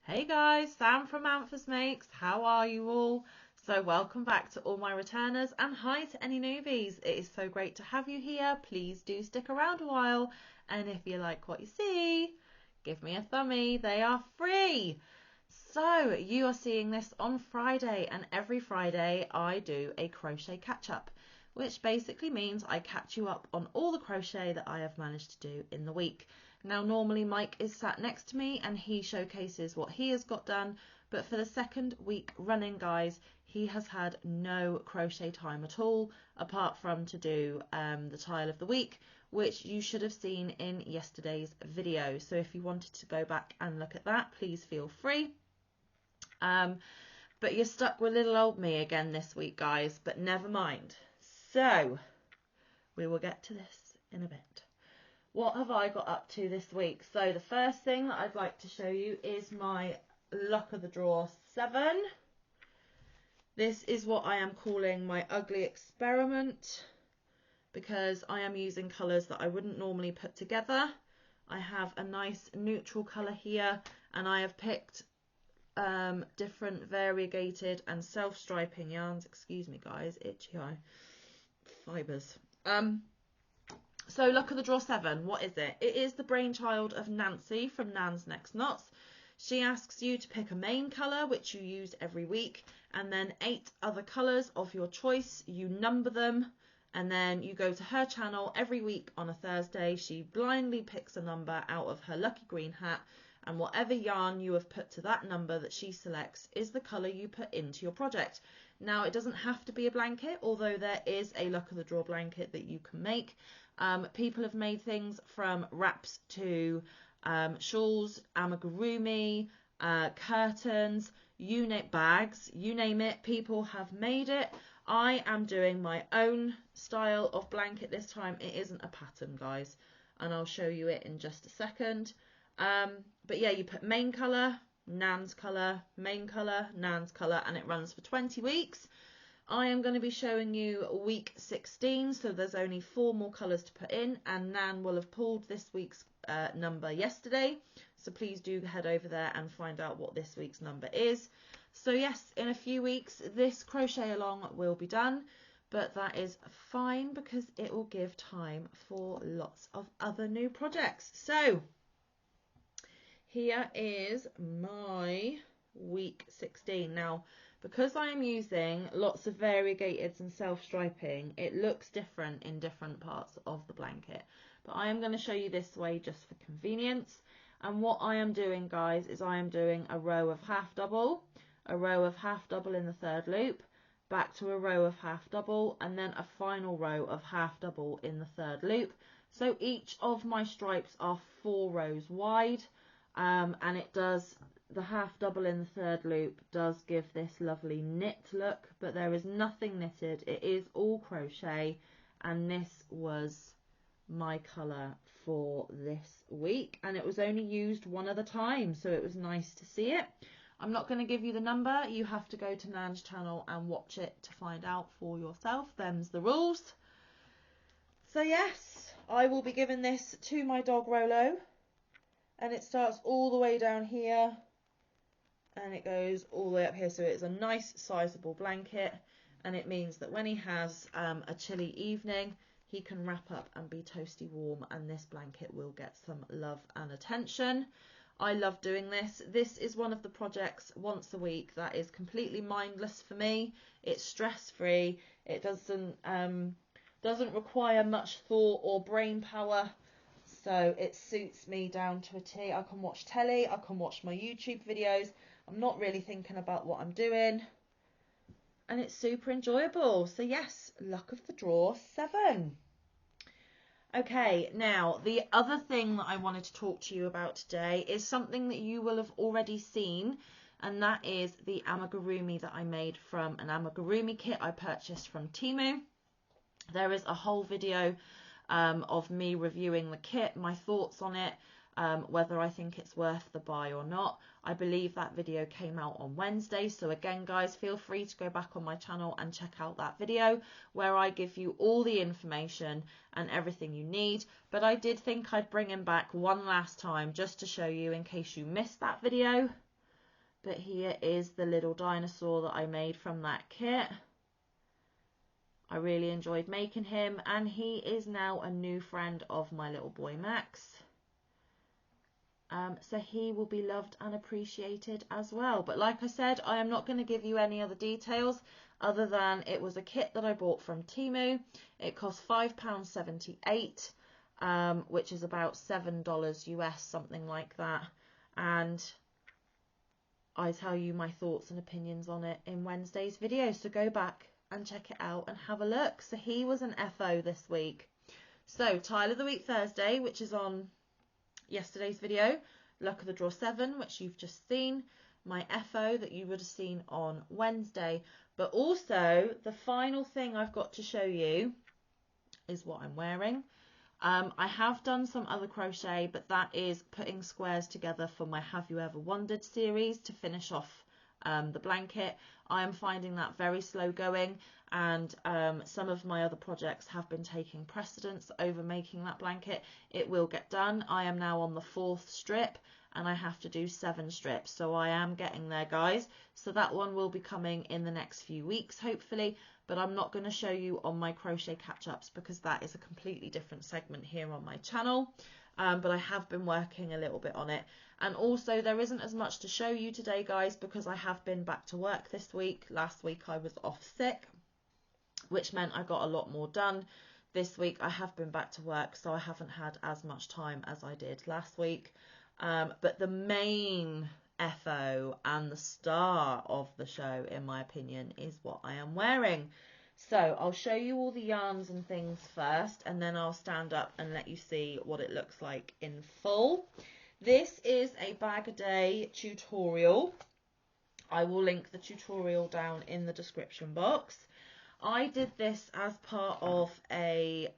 Hey guys, Sam from Manfa's Makes. How are you all? So welcome back to all my returners and hi to any newbies. It is so great to have you here. Please do stick around a while, and if you like what you see, give me a thumbie. They are free. So you are seeing this on Friday, and every Friday I do a crochet catch up, which basically means I catch you up on all the crochet that I have managed to do in the week. Now normally Mike is sat next to me and he showcases what he has got done, but for the second week running, guys, he has had no crochet time at all apart from to do the tile of the week, which you should have seen in yesterday's video. So if you wanted to go back and look at that, please feel free. But you're stuck with little old me again this week, guys, but never mind. So we will get to this in a bit. What have I got up to this week? So the first thing that I'd like to show you is my Luck of the Draw 7. This is what I am calling my ugly experiment because I am using colours that I wouldn't normally put together. I have a nice neutral colour here and I have picked different variegated and self-striping yarns. Excuse me guys, itchy eye. Fibres. So Luck of the Draw 7, what is it? It is the brainchild of Nancy from Nan's Next Knots. She asks you to pick a main colour, which you use every week, and then 8 other colours of your choice. You number them, and then you go to her channel every week on a Thursday. She blindly picks a number out of her lucky green hat, and whatever yarn you have put to that number that she selects is the colour you put into your project. Now, it doesn't have to be a blanket, although there is a Luck of the Draw blanket that you can make. People have made things from wraps to shawls, amigurumi, curtains, bags, you name it, people have made it. I am doing my own style of blanket this time. It isn't a pattern, guys, and I'll show you it in just a second. But yeah, you put main colour, Nan's colour, main colour, Nan's colour, and it runs for 20 weeks. I am going to be showing you week 16, so there's only 4 more colours to put in, and Nan will have pulled this week's number yesterday, so please do head over there and find out what this week's number is. So yes, in a few weeks this crochet along will be done, but that is fine because it will give time for lots of other new projects. So here is my week 16. Now, because I am using lots of variegateds and self-striping, it looks different in different parts of the blanket. But I am going to show you this way just for convenience. And what I am doing, guys, is I am doing a row of half double, a row of half double in the 3rd loop, back to a row of half double, and then a final row of half double in the 3rd loop. So each of my stripes are 4 rows wide, and it does... The half double in the 3rd loop does give this lovely knit look, but there is nothing knitted. It is all crochet, and this was my colour for this week, and it was only used one other time, so it was nice to see it. I'm not going to give you the number. You have to go to Nan's channel and watch it to find out for yourself. Them's the rules. So yes, I will be giving this to my dog Rolo, and it starts all the way down here and it goes all the way up here, so it's a nice sizable blanket, and it means that when he has a chilly evening, he can wrap up and be toasty warm, and this blanket will get some love and attention. I love doing this. This is one of the projects once a week that is completely mindless for me. It's stress-free. It doesn't require much thought or brain power, so it suits me down to a T. I can watch telly, I can watch my YouTube videos. I'm not really thinking about what I'm doing, and it's super enjoyable. So yes, Luck of the Draw 7. Okay, now the other thing that I wanted to talk to you about today is something that you will have already seen, and that is the amigurumi that I made from an amigurumi kit I purchased from Temu. There is a whole video of me reviewing the kit, my thoughts on it, whether I think it's worth the buy or not. I believe that video came out on Wednesday, so again guys, feel free to go back on my channel and check out that video where I give you all the information and everything you need. But I did think I'd bring him back one last time just to show you in case you missed that video. but here is the little dinosaur that I made from that kit. I really enjoyed making him, and he is now a new friend of my little boy Max. So he will be loved and appreciated as well. But like I said, I am not going to give you any other details other than it was a kit that I bought from Temu. It cost £5.78, which is about $7 US, something like that. And I tell you my thoughts and opinions on it in Wednesday's video, so go back and check it out and have a look. So he was an FO this week. So Tile of the Week Thursday, which is on yesterday's video, Luck of the Draw 7, which you've just seen, my FO that you would have seen on Wednesday. But also the final thing I've got to show you is what I'm wearing. I have done some other crochet, but that is putting squares together for my Have You Ever Wondered series to finish off the blanket. I am finding that very slow going, and some of my other projects have been taking precedence over making that blanket. It will get done. I am now on the 4th strip and I have to do 7 strips, so I am getting there, guys. So that one will be coming in the next few weeks hopefully, but I'm not going to show you on my crochet catch-ups because that is a completely different segment here on my channel. But I have been working a little bit on it. And also there isn't as much to show you today, guys, because I have been back to work this week. Last week I was off sick, which meant I got a lot more done. This week I have been back to work, so I haven't had as much time as I did last week. But the main FO and the star of the show, in my opinion, is what I am wearing. So I'll show you all the yarns and things first, and then I'll stand up and let you see what it looks like in full. This is a bag a day tutorial. I will link the tutorial down in the description box. I did this as part of a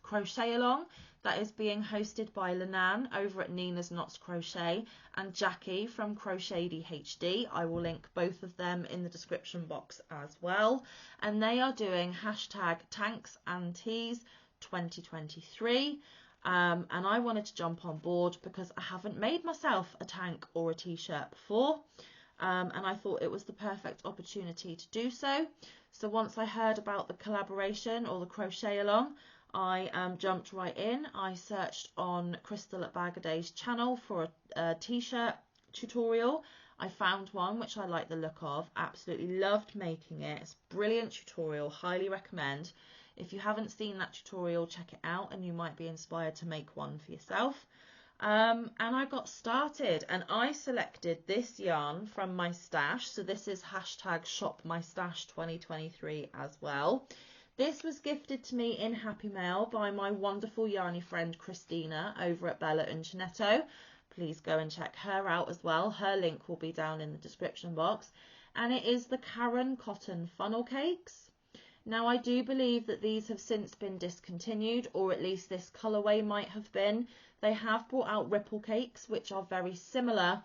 crochet along that is being hosted by Lenan over at Nina's Knots Crochet and Jackie from Crochet DHD. I will link both of them in the description box as well. And they are doing hashtag Tanks and Tees 2023. And I wanted to jump on board because I haven't made myself a tank or a t-shirt before. And I thought it was the perfect opportunity to do so. So once I heard about the collaboration or the crochet along, I jumped right in. I searched on Crystal at Bag a Day's channel for a t-shirt tutorial. I found one which I like the look of, absolutely loved making it. It's a brilliant tutorial, highly recommend. If you haven't seen that tutorial, check it out and you might be inspired to make one for yourself. And I got started and I selected this yarn from my stash. So this is hashtag shop my stash 2023 as well. This was gifted to me in Happy Mail by my wonderful yarny friend Christina over at Bella Uncinetto. Please go and check her out as well. Her link will be down in the description box. And it is the Karen Cotton Funnel Cakes. Now I do believe that these have since been discontinued, or at least this colourway might have been. They have brought out Ripple Cakes, which are very similar,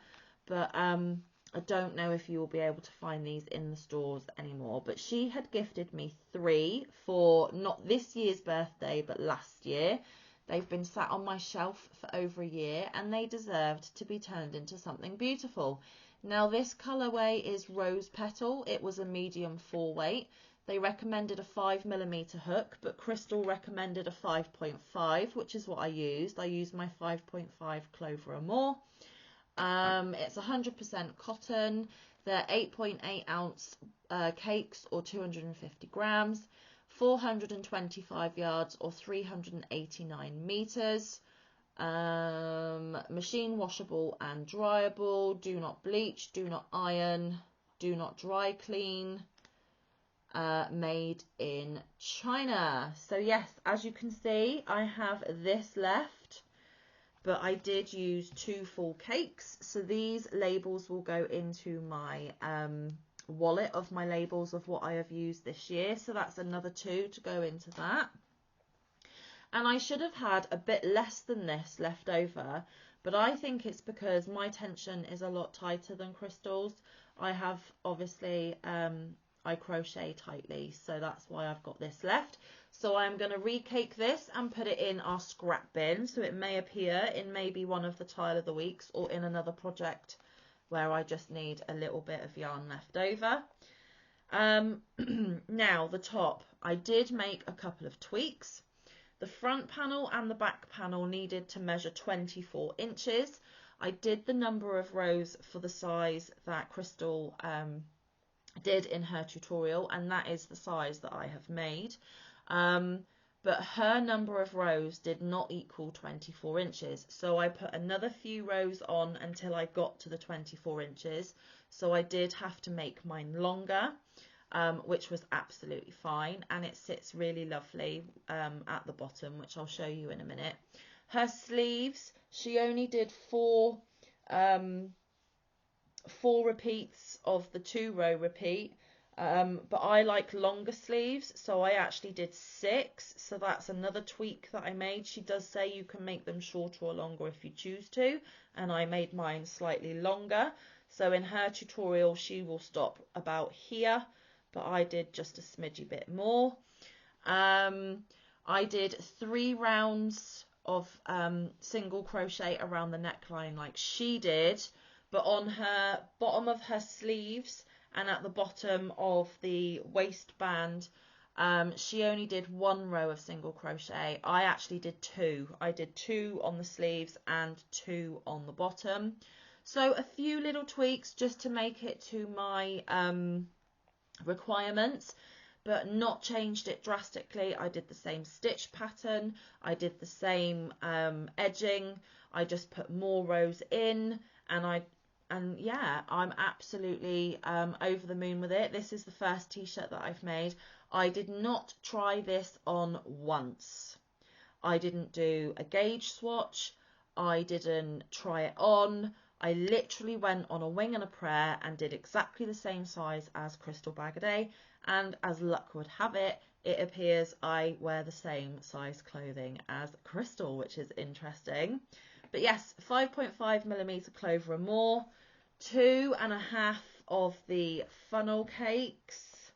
but I don't know if you will be able to find these in the stores anymore. But she had gifted me 3 for not this year's birthday, but last year. They've been sat on my shelf for over a year and they deserved to be turned into something beautiful. Now this colourway is Rose Petal. It was a medium 4 weight. They recommended a 5mm hook, but Crystal recommended a 5.5, which is what I used. I used my 5.5 Clover and More. It's 100% cotton. They're 8.8 ounce cakes or 250 grams, 425 yards or 389 meters. Machine washable and dryable. Do not bleach, do not iron, do not dry clean. Made in China. So yes, as you can see, I have this left, but I did use 2 full cakes. So these labels will go into my wallet of my labels of what I have used this year. So that's another 2 to go into that. And I should have had a bit less than this left over, but I think it's because my tension is a lot tighter than Crystal's. I have obviously I crochet tightly, so that's why I've got this left. So I'm going to recake this and put it in our scrap bin, so it may appear in maybe one of the Tile of the Weeks or in another project where I just need a little bit of yarn left over. Now the top, I did make a couple of tweaks. The front panel and the back panel needed to measure 24 inches. I did the number of rows for the size that Crystal did in her tutorial, and that is the size that I have made. But her number of rows did not equal 24 inches. So I put another few rows on until I got to the 24 inches. So I did have to make mine longer, which was absolutely fine. And it sits really lovely at the bottom, which I'll show you in a minute. Her sleeves, she only did four repeats of the 2-row repeat. But I like longer sleeves, so I actually did 6. So that's another tweak that I made. She does say you can make them shorter or longer if you choose to, and I made mine slightly longer. So in her tutorial she will stop about here, but I did just a smidgy bit more. I did 3 rounds of single crochet around the neckline like she did, but on her bottom of her sleeves and at the bottom of the waistband, she only did 1 row of single crochet. I actually did 2. I did 2 on the sleeves and 2 on the bottom. So a few little tweaks just to make it to my requirements, but not changed it drastically. I did the same stitch pattern. I did the same edging. I just put more rows in, and yeah, I'm absolutely over the moon with it. This is the first t-shirt that I've made. I did not try this on once. I didn't do a gauge swatch. I didn't try it on. I literally went on a wing and a prayer and did exactly the same size as Crystal Bagaday, and as luck would have it, it appears I wear the same size clothing as Crystal, which is interesting. But yes, 5.5mm clover and more, 2.5 of the funnel cakes,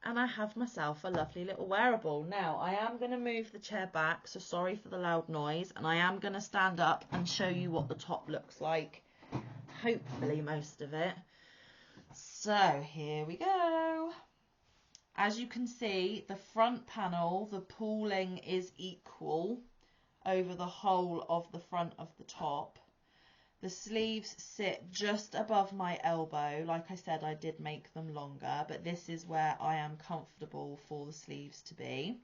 and I have myself a lovely little wearable. Now I am going to move the chair back, so sorry for the loud noise, and I am going to stand up and show you what the top looks like, hopefully most of it. So here we go. As you can see, the front panel, the pooling is equal over the whole of the front of the top. The sleeves sit just above my elbow. Like I said, I did make them longer, but this is where I am comfortable for the sleeves to be.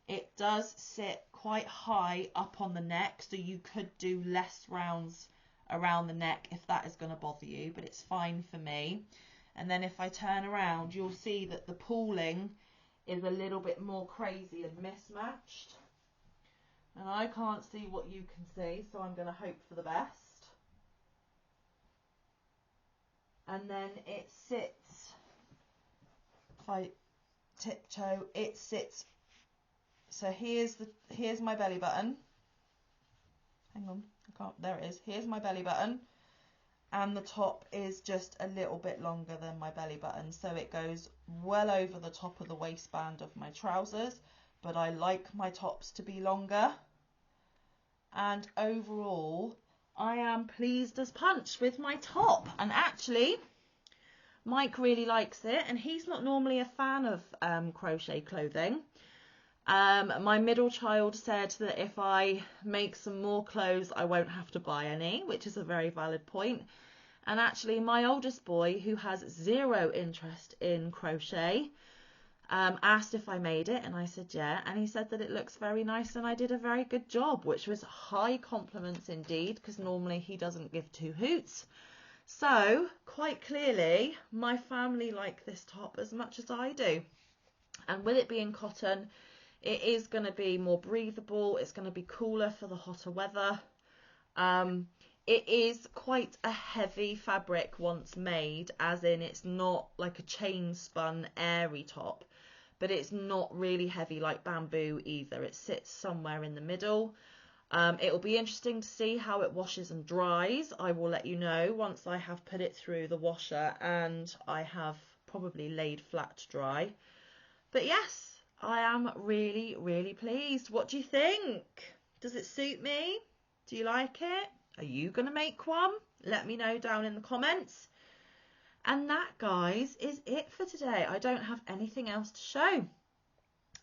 It does sit quite high up on the neck, so you could do less rounds around the neck if that is going to bother you, but it's fine for me. And then if I turn around, you'll see that the pooling is a little bit more crazy and mismatched. And I can't see what you can see, so I'm going to hope for the best. And then it sits, if I tiptoe, it sits, so here's my belly button. Hang on, I can't, there it is. Here's my belly button. And the top is just a little bit longer than my belly button, so it goes well over the top of the waistband of my trousers, but I like my tops to be longer. And overall, I am pleased as punch with my top. And actually, Mike really likes it, and he's not normally a fan of crochet clothing. My middle child said that if I make some more clothes, I won't have to buy any, which is a very valid point. And actually, my oldest boy, who has 0 interest in crochet, asked if I made it, and I said yeah, and he said that it looks very nice and I did a very good job, which was high compliments indeed, because normally he doesn't give 2 hoots. So quite clearly my family like this top as much as I do, and with it being cotton, it is going to be more breathable, it's going to be cooler for the hotter weather. It is quite a heavy fabric once made, as in it's not like a chain spun airy top, but it's not really heavy like bamboo either. It sits somewhere in the middle. It will be interesting to see how it washes and dries. I will let you know once I have put it through the washer and I have probably laid flat to dry. But yes, I am really, really pleased. What do you think? Does it suit me? Do you like it? Are you going to make one? Let me know down in the comments. And that, guys, is it for today. I don't have anything else to show.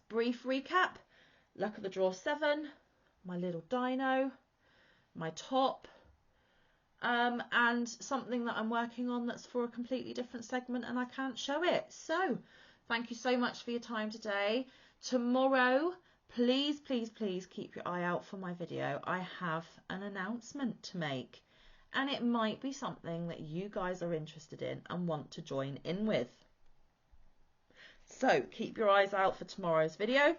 Brief recap: luck of the draw 7, my little dino, my top, and something that I'm working on that's for a completely different segment and I can't show it. So thank you so much for your time today. Tomorrow, please, please, please keep your eye out for my video. I have an announcement to make, and it might be something that you guys are interested in and want to join in with. So keep your eyes out for tomorrow's video.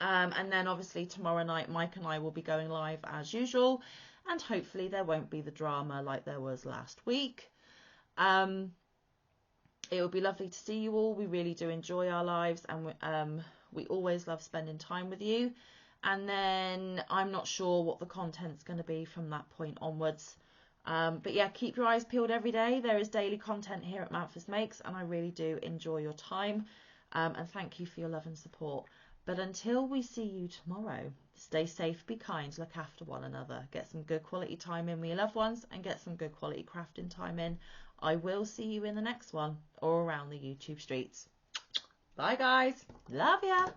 And then obviously tomorrow night, Mike and I will be going live as usual, and hopefully there won't be the drama like there was last week. It would be lovely to see you all. We really do enjoy our lives, and we always love spending time with you. And then I'm not sure what the content's going to be from that point onwards. But yeah, keep your eyes peeled every day. There is daily content here at Manfa's Makes, and I really do enjoy your time. And thank you for your love and support. But until we see you tomorrow, stay safe, be kind, look after one another, get some good quality time in with your loved ones, and get some good quality crafting time in. I will see you in the next one or around the YouTube streets. Bye guys. Love ya.